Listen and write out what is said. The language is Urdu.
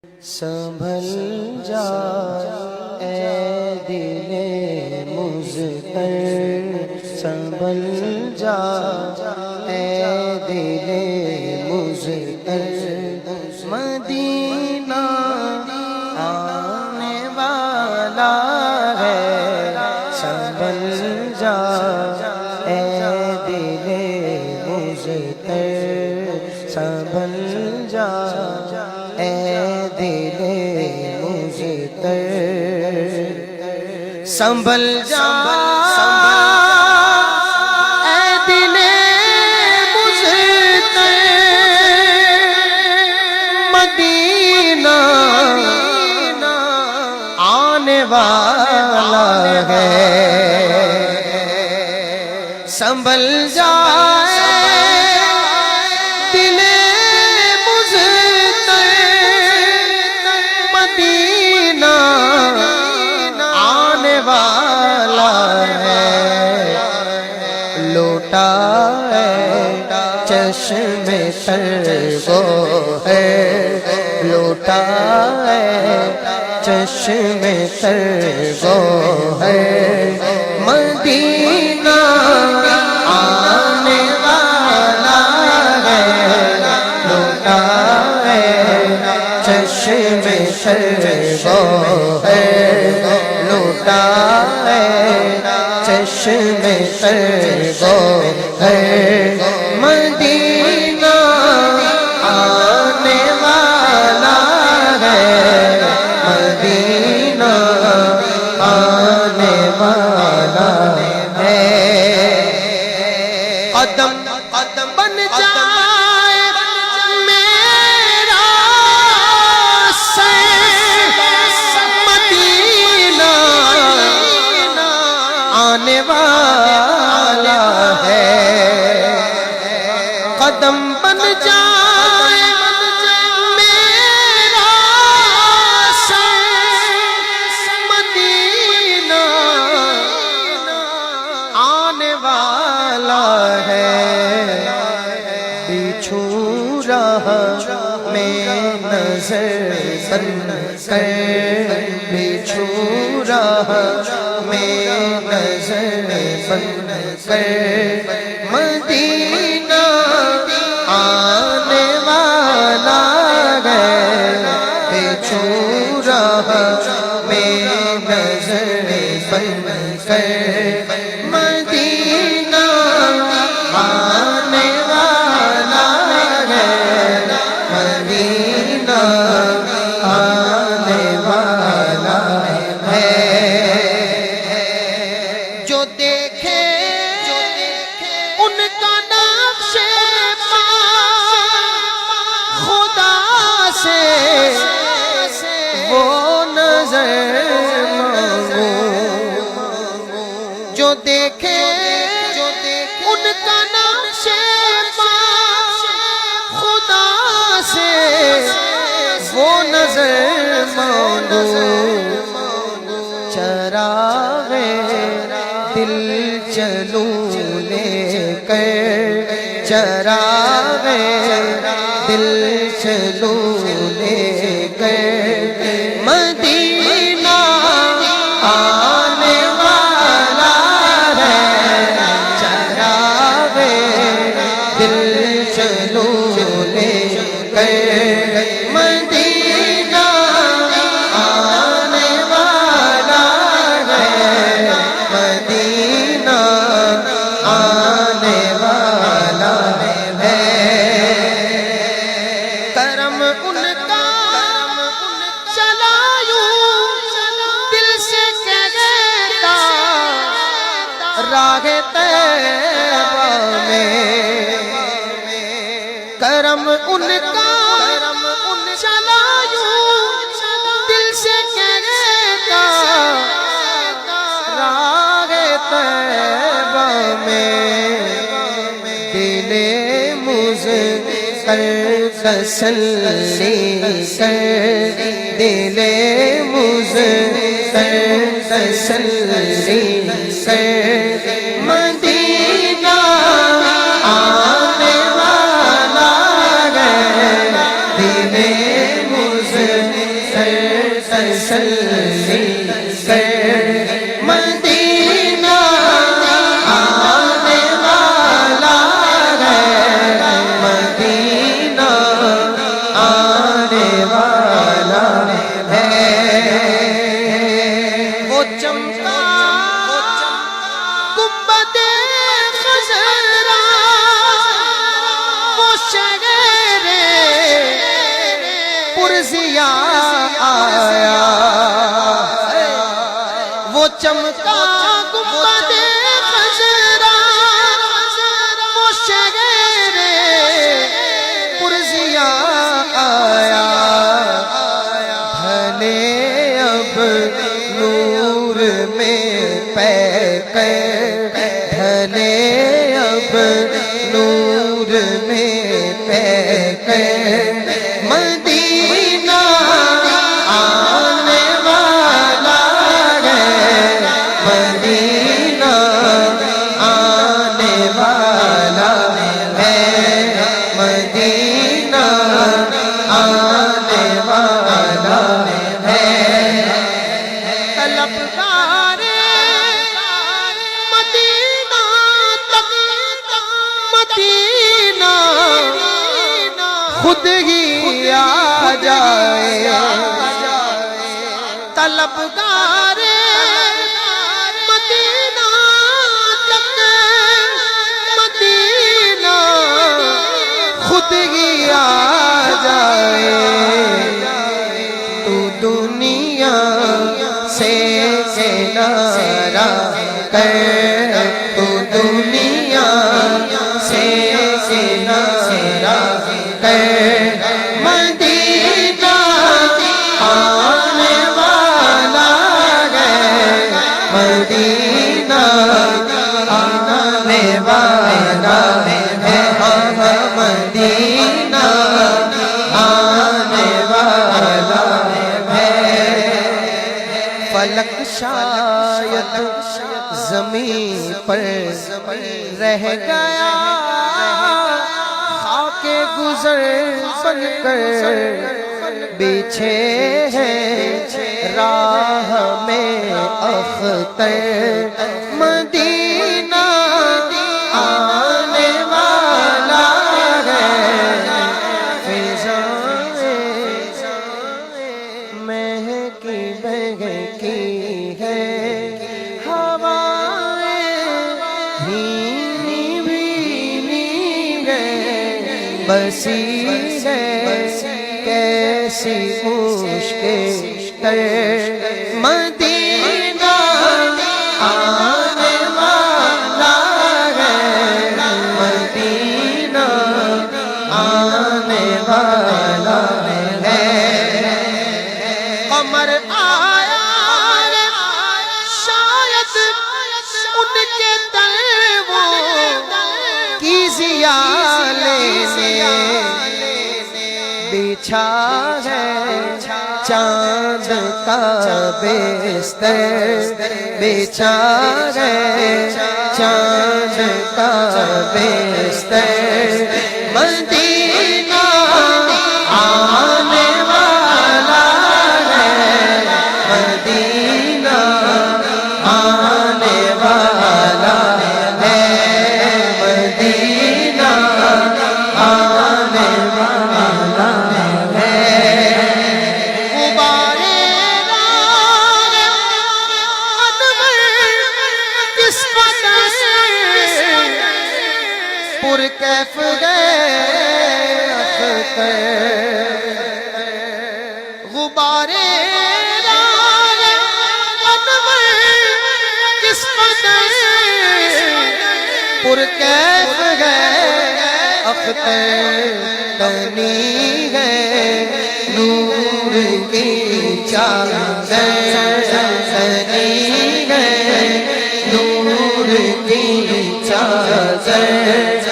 سنبھل جا اے دل مضطر، سنبھل جا اے دل مضطر، مدینہ آنے والا ہے، سنبھل جا اے دل مضطر، سنبھل جا اے دل مضطر، سنبھل جا اے دل مضطر، مدینہ آنے والا ہے، سنبھل جا لوٹا ہے چشم تر وہ ہے، لوٹا ہے چشم تر وہ ہے، مدینہ آنے والا ہے، لوٹا ہے چشم تر وہ ہے، لوٹا ہے چشم تر وہ ہے، مدینہ آنے والا ہے، مدینہ آنے والا ہے، قدم قدم بن جائے میرا مدینہ آنے والا ہے، قدم بن جائے میرا مدینہ آنے والا ہے، بچھو رہا میں نظر بن کر، بچھو رہا میں نظر بن کر، مدینہ آنے والا ہے، بچھو رہا میں نظر بن کر، مدینہ آنے والا ہے، مدینہ آنے والا ہے، جو دیکھے ان کا نقش پا خدا سے وہ نظر مانگو، جو دیکھے ان کا نقش پا خدا سے وہ نظر مانگو، چراغ دل چلوں لے کر، چراغ دل چلوں لے کر، مدینہ آنے والا ہے، چراغ دل چلوں لے کر، مدینہ آنے والا ہے، مدینہ آنے والا ہے، کرم ان کا چلا یوں دل سے کہتا راہ طیبہ میں، کرم ان کا چلا یوں دل سے کہتا راہ طیبہ میں، دل مضطر تسلی کر، دل مضطر تسلی کر، مدینہ آنے والا ہے، دل مضطر تسلی کر مدینہ آنے والا ہے، مدینہ آنے والا ہے۔ وہ چمکا گنبد خضرا، وہ شہر پرزیا آیا، وہ چمکا گنبد خضرا، وہ شہر پرزیا آیا۔ بھلے اب نور میں پے کر، بھلے اب نور میں پے کر مدینہ آنے والا ہے، مدینہ آنے والا ہے، مدینہ آنے والا ہے۔ طلبگار مدینہ تک، مدینہ خود ہی آ جائے، طلبگار مدینہ تک، مدینہ خود ہی آ جائے۔ تو دنیا سے کنارہ کر، تو دنیا سے کنارہ کر مدینہ آنے والا ہے، مدینہ آنے والا ہے، مدینہ آنے والا ہے۔ فلک شاید زمین پر رہ گیا، خاک گزر بن کر بچھے ہیں راہ میں اختر، مدینہ آنے والا ہے۔ فضائیں مہکی بہکی ہے، ہوائیں بھینی بھینی ہے، بسی ہے کیسی مشکل مدینہ آنے والا ہے، مدینہ آنے والا ہے۔ قمر آیا شاید ان کے تلووں کی ضیا لینے، بچھا ہے چاند کا بستر، بچھا ہے چاند کا بستر، مدینہ آنے والا ہے، مدینہ آنے والا ہے، مدینہ آنے والا ہے۔ غبارے راہ انور کس قدر پرکیف گئے اختر، غبارے راہ انور کس قدر پرکیف گئے اختر، تنی ہے نور کی چادر، تنی ہے نور کی چادر،